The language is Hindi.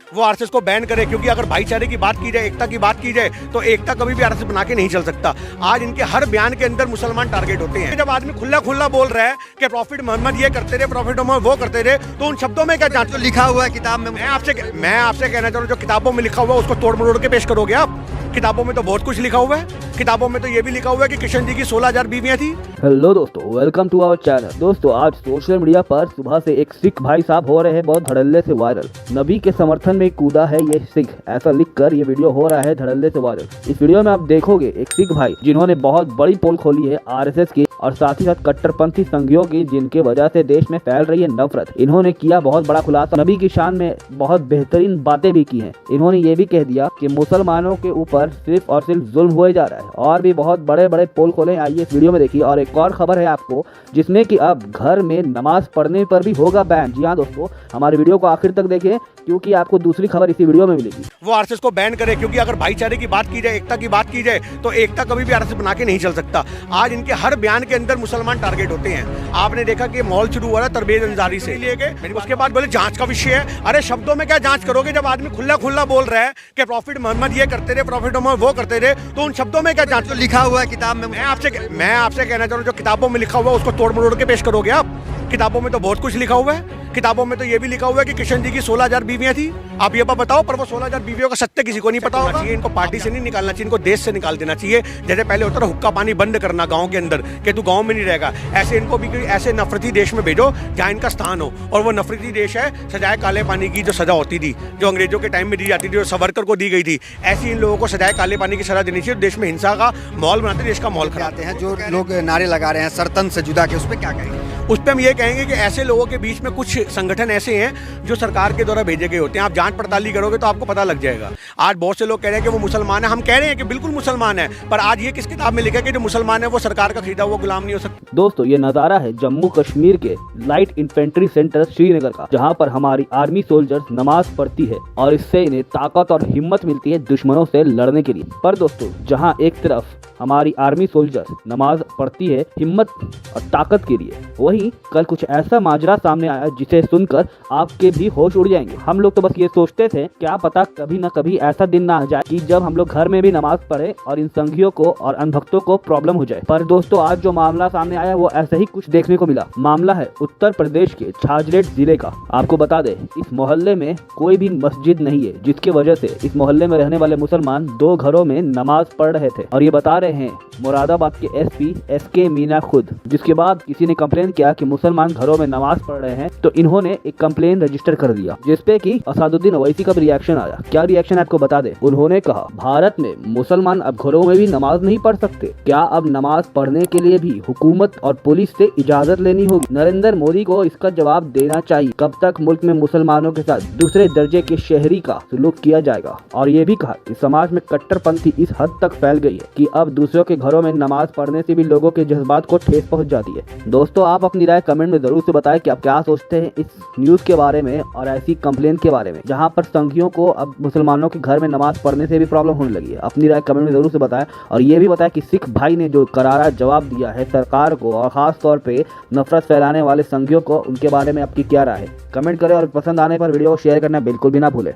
वो आरएसएस को बैन करे, क्योंकि अगर भाईचारे की बात की जाए, एकता की बात की जाए, तो एकता कभी भी आरएसएस बना के नहीं चल सकता। आज इनके हर बयान के अंदर मुसलमान टारगेट होते हैं। जब आदमी खुला खुला बोल रहा है कि प्रॉफिट मोहम्मद ये करते रहे, प्रॉफिट मोहम्मद वो करते रहे, तो उन शब्दों में क्या जांच? जो लिखा हुआ है किताब में, मैं आपसे कहना चाह रहा हूँ, जो किताबों में लिखा हुआ है उसको तोड़ मरोड़ के पेश करोगे आप? किताबों में तो बहुत कुछ लिखा हुआ है। किताबों में तो ये भी लिखा हुआ है कि किशन जी की 16,000 बीवियां थी। हेलो दोस्तों, वेलकम टू आवर चैनल। दोस्तों, आज सोशल मीडिया पर सुबह से एक सिख भाई साहब हो रहे हैं बहुत धड़ल्ले से वायरल। नबी के समर्थन में कूदा है ये सिख, ऐसा लिखकर ये वीडियो हो रहा है धड़ल्ले से वायरल। इस वीडियो में आप देखोगे एक सिख भाई जिन्होंने बहुत बड़ी पोल खोली है आरएसएस की और साथ ही साथ कट्टरपंथी संघियों की, जिनके वजह से देश में फैल रही है नफरत। इन्होंने किया बहुत बड़ा खुलासा, नबी की शान में बहुत बेहतरीन बातें भी की हैं। इन्होंने ये भी कह दिया कि मुसलमानों के ऊपर सिर्फ और सिर्फ जुल्म हुए जा रहा है, और भी बहुत बड़े बड़े पोल खोले। आइए इस वीडियो में देखिए। और एक और खबर है आपको, जिसमें कि अब घर में नमाज पढ़ने पर भी होगा बैन। जी हाँ दोस्तों, हमारे वीडियो को आखिर तक देखें, क्योंकि आपको दूसरी खबर इसी वीडियो में मिलेगी। वो आरएसएस को बैन करे, क्योंकि अगर भाईचारे की बात की जाए, एकता की बात की जाए, तो एकता कभी भी आरएसएस बना के नहीं चल सकता। आज इनके हर बयान के अंदर मुसलमान टारगेट होते हैं। आपने देखा कि माहौल शुरू हुआ है तरबेज अंसारी से लेके, उसके बाद बोले जांच का विषय है। अरे शब्दों में क्या जांच करोगे? जब आदमी खुला खुला बोल रहा है कि प्रॉफिट मोहम्मद ये करते रहे, प्रॉफिट मोहम्मद वो करते रहे, तो उन शब्दों में क्या जांच? जो लिखा हुआ है किताब में, मैं आपसे कहना चाह रहा हूँ, जो किताबों में लिखा हुआ है उसको तोड़ मरोड़ के पेश करोगे आप? किताबों में तो बहुत कुछ लिखा हुआ है। किताबों में तो ये भी लिखा हुआ है कि किशन जी की 16,000 बीवियां थी। आप ये बताओ, पर वो 16,000 बीवियों का सत्य किसी को नहीं पता होगा। इनको पार्टी से नहीं निकालना चाहिए, इनको देश से निकाल देना चाहिए। जैसे पहले होता था हुक्का पानी बंद करना गांव के अंदर, कि तू गांव में नहीं रहेगा, ऐसे इनको भी ऐसे नफरती देश में भेजो जहाँ इनका स्थान हो। और वो नफरती देश है सजाए काले पानी की जो सजा होती थी, जो अंग्रेजों के टाइम में दी जाती थी, जो सवरकर को दी गई थी। ऐसी इन लोगों को सजाए काले पानी की सजा देनी चाहिए। देश में हिंसा का माहौल बनाते, देश का माहौल खराब हैं। जो लोग नारे लगा रहे हैं सरतन से जुदा के, उस पर क्या कहेंगे? उस पर हम ये कहेंगे कि ऐसे लोगों के बीच में कुछ संगठन ऐसे हैं जो सरकार के द्वारा भेजे गए होते हैं। आप जांच पड़ताल करोगे तो आपको पता लग जाएगा। आज बहुत से लोग कह रहे हैं कि वो मुसलमान है, हम कह रहे हैं कि बिल्कुल मुसलमान है, पर आज ये किस किताब में लिखा है कि जो मुसलमान है वो सरकार का खरीदा हुआ गुलाम नहीं हो सकता। दोस्तों, ये नजारा है जम्मू कश्मीर के लाइट इन्फेंट्री सेंटर श्रीनगर का, जहां पर हमारी आर्मी सोल्जर्स नमाज पढ़ती है और इससे इन्हें ताकत और हिम्मत मिलती है दुश्मनों से लड़ने के लिए। पर दोस्तों, जहां एक तरफ हमारी आर्मी सोल्जर्स नमाज पढ़ती है हिम्मत और ताकत के लिए, वहीं कल कुछ ऐसा माजरा सामने आया जिसे सुनकर आपके भी होश उड़ जाएंगे। हम लोग तो बस ये सोचते थे, क्या पता कभी न कभी ऐसा दिन ना आ जाए कि जब हम लोग घर में भी नमाज पढ़े और इन संघियों को और अनभक्तों को प्रॉब्लम हो जाए। पर दोस्तों, आज जो मामला सामने आया वो ऐसा ही कुछ देखने को मिला। मामला है उत्तर प्रदेश के छाछरेट जिले का। आपको बता दें, इस मोहल्ले में कोई भी मस्जिद नहीं है, जिसकी वजह से इस मोहल्ले में रहने वाले मुसलमान 2 घरों में नमाज पढ़ रहे थे। और ये बता रहे हैं मुरादाबाद के एसपी SK मीना खुद। जिसके बाद किसी ने कंप्लेन किया कि मुसलमान घरों में नमाज पढ़ रहे हैं, तो इन्होंने एक कंप्लेन रजिस्टर कर दिया, जिसपे कि असादुद्दीन ओवैसी का रिएक्शन आया। क्या रिएक्शन आपको बता दे। उन्होंने कहा, भारत में मुसलमान अब घरों में भी नमाज नहीं पढ़ सकते, क्या अब नमाज पढ़ने के लिए भी हुकूमत और पुलिस से इजाजत लेनी होगी? नरेंद्र मोदी को इसका जवाब देना चाहिए। कब तक मुल्क में मुसलमानों के साथ दूसरे दर्जे के शहरी का सलूक किया जाएगा? और ये भी कहा कि समाज में कट्टरपंथी इस हद तक फैल गई है कि अब दूसरों के घरों में नमाज पढ़ने से भी लोगों के जज्बात को ठेस पहुंच जाती है। दोस्तों, आप अपनी राय कमेंट में जरूर से बताएं कि आप क्या सोचते हैं इस न्यूज के बारे में और ऐसी कंप्लेन के बारे में, जहां पर संघियों को अब मुसलमानों के घर में नमाज पढ़ने से भी प्रॉब्लम होने लगी है। अपनी राय कमेंट में जरूर से बताएं। और ये भी बताएं कि सिख भाई ने जो करारा जवाब दिया है सरकार को और खास तौर पे नफरत फैलाने वाले संघियों को, उनके बारे में आपकी क्या राय है? कमेंट करें और पसंद आने पर वीडियो को शेयर करना बिल्कुल भी ना भूलें।